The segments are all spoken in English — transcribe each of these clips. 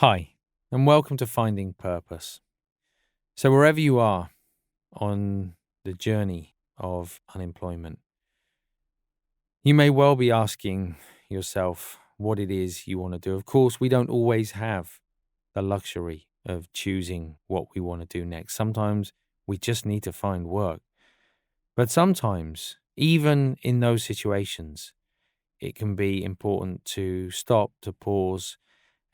Hi, and welcome to Finding Purpose. So, wherever you are on the journey of unemployment, you may well be asking yourself what it is you want to do. Of course, we don't always have the luxury of choosing what we want to do next. Sometimes we just need to find work. But sometimes, even in those situations, it can be important to stop, to pause,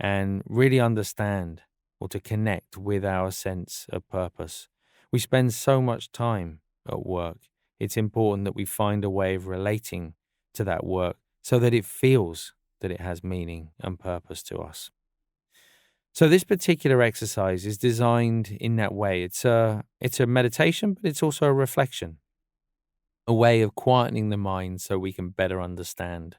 and really understand or to connect with our sense of purpose. We spend so much time at work. It's important that we find a way of relating to that work so that it feels that it has meaning and purpose to us. So this particular exercise is designed in that way. It's a meditation, but it's also a reflection, a way of quietening the mind so we can better understand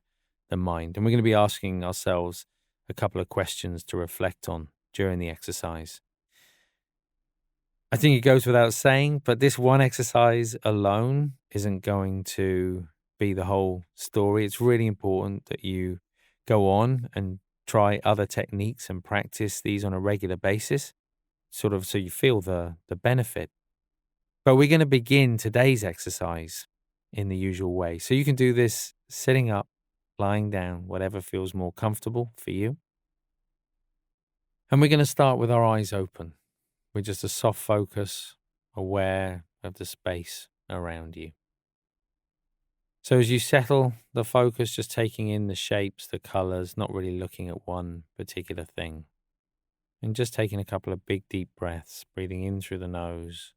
the mind. And we're going to be asking ourselves a couple of questions to reflect on during the exercise. I think it goes without saying, but this one exercise alone isn't going to be the whole story. It's really important that you go on and try other techniques and practice these on a regular basis, sort of so you feel the benefit. But we're going to begin today's exercise in the usual way. So you can do this sitting up, lying down, whatever feels more comfortable for you. And we're going to start with our eyes open, with just a soft focus, aware of the space around you. So as you settle the focus, just taking in the shapes, the colors, not really looking at one particular thing. And just taking a couple of big, deep breaths, breathing in through the nose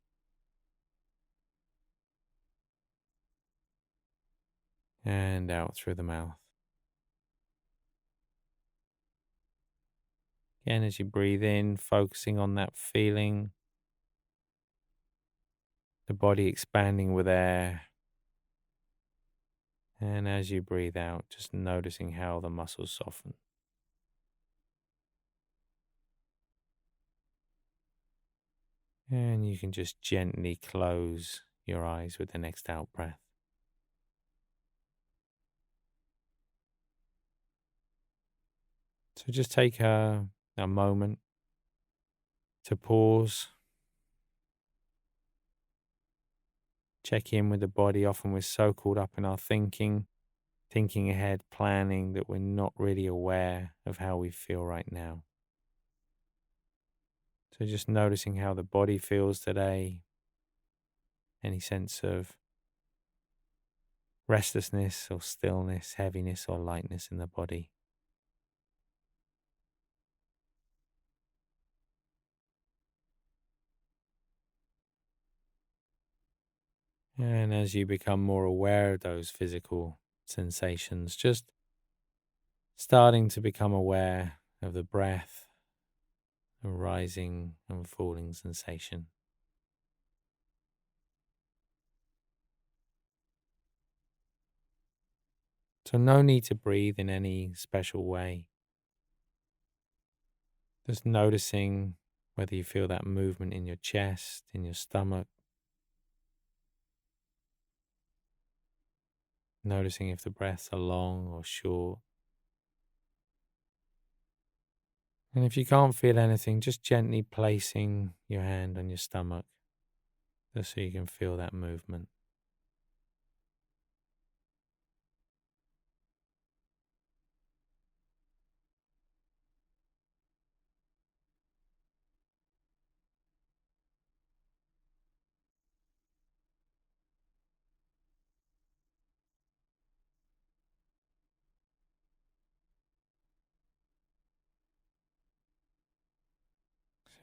and out through the mouth. Again, as you breathe in, focusing on that feeling, the body expanding with air. And as you breathe out, just noticing how the muscles soften. And you can just gently close your eyes with the next out breath. So just take a moment to pause, check in with the body. Often we're so caught up in our thinking ahead, planning, that we're not really aware of how we feel right now. So just noticing how the body feels today, any sense of restlessness or stillness, heaviness or lightness in the body. And as you become more aware of those physical sensations, just starting to become aware of the breath, a rising and falling sensation. So no need to breathe in any special way. Just noticing whether you feel that movement in your chest, in your stomach. Noticing if the breaths are long or short. And if you can't feel anything, just gently placing your hand on your stomach, just so you can feel that movement.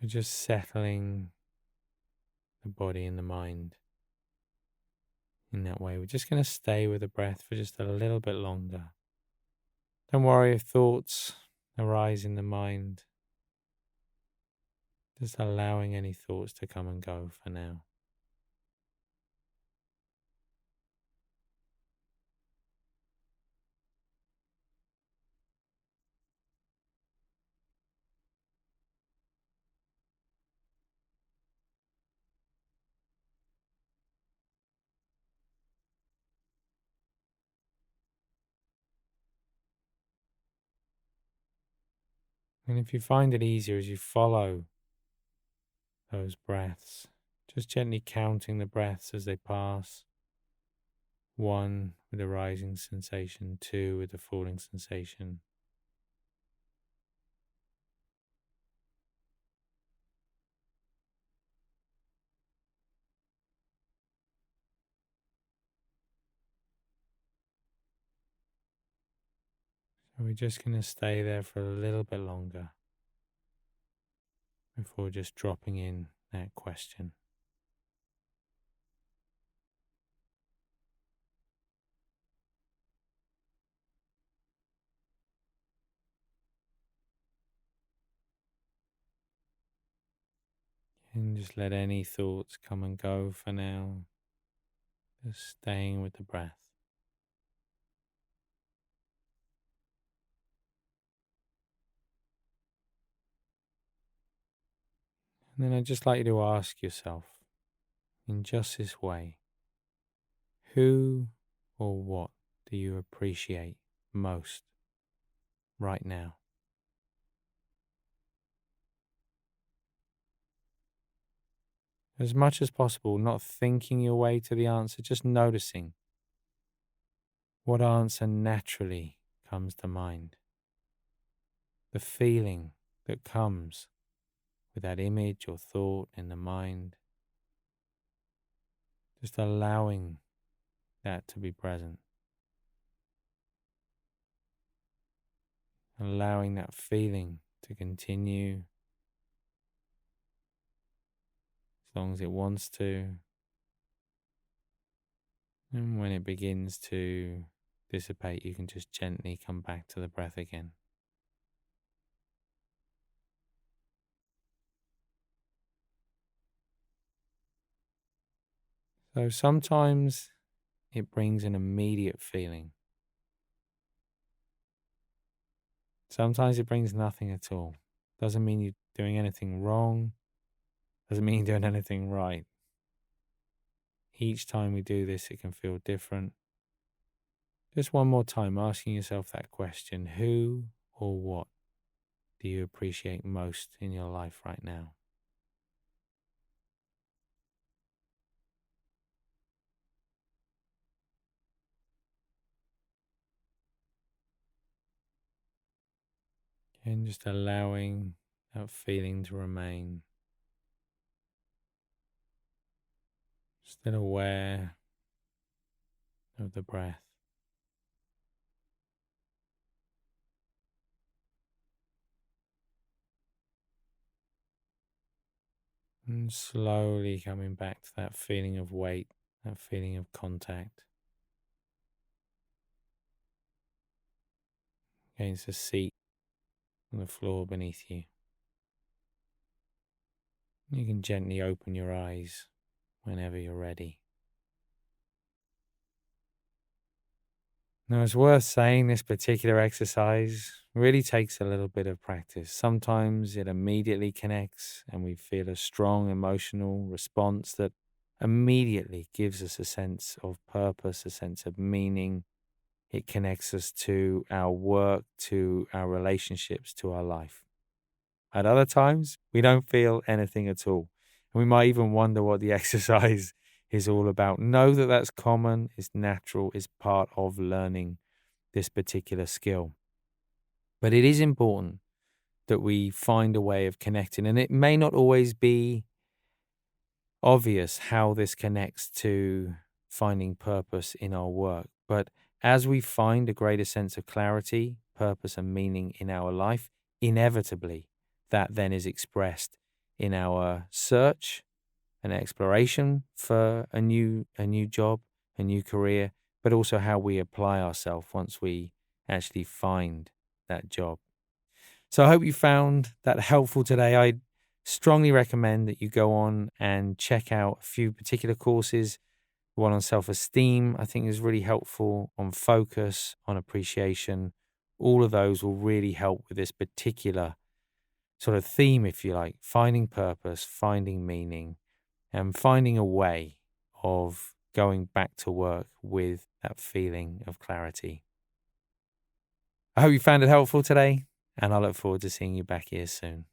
So just settling the body and the mind in that way. We're just going to stay with the breath for just a little bit longer. Don't worry if thoughts arise in the mind. Just allowing any thoughts to come and go for now. And if you find it easier as you follow those breaths, just gently counting the breaths as they pass. 1 with a rising sensation, 2 with a falling sensation. So we're just going to stay there for a little bit longer before just dropping in that question. And just let any thoughts come and go for now. Just staying with the breath. And then I'd just like you to ask yourself, in just this way, who or what do you appreciate most right now? As much as possible, not thinking your way to the answer, just noticing what answer naturally comes to mind. The feeling that comes with that image or thought in the mind. Just allowing that to be present. Allowing that feeling to continue as long as it wants to. And when it begins to dissipate, you can just gently come back to the breath again. So sometimes it brings an immediate feeling. Sometimes it brings nothing at all. Doesn't mean you're doing anything wrong. Doesn't mean you're doing anything right. Each time we do this, it can feel different. Just one more time, asking yourself that question, who or what do you appreciate most in your life right now? And just allowing that feeling to remain. Still aware of the breath. And slowly coming back to that feeling of weight, that feeling of contact against the seat on the floor beneath you. You can gently open your eyes whenever you're ready. Now, it's worth saying this particular exercise really takes a little bit of practice. Sometimes it immediately connects and we feel a strong emotional response that immediately gives us a sense of purpose, a sense of meaning. It connects us to our work, to our relationships, to our life. At other times, we don't feel anything at all. And we might even wonder what the exercise is all about. Know that that's common, it's natural, it's part of learning this particular skill. But it is important that we find a way of connecting. And it may not always be obvious how this connects to finding purpose in our work. But as we find a greater sense of clarity, purpose, and meaning in our life, inevitably that then is expressed in our search and exploration for a new job, a new career, but also how we apply ourselves once we actually find that job. So I hope you found that helpful today. I strongly recommend that you go on and check out a few particular courses. One on self-esteem, I think, is really helpful, on focus, on appreciation. All of those will really help with this particular sort of theme, if you like, finding purpose, finding meaning, and finding a way of going back to work with that feeling of clarity. I hope you found it helpful today. And I look forward to seeing you back here soon.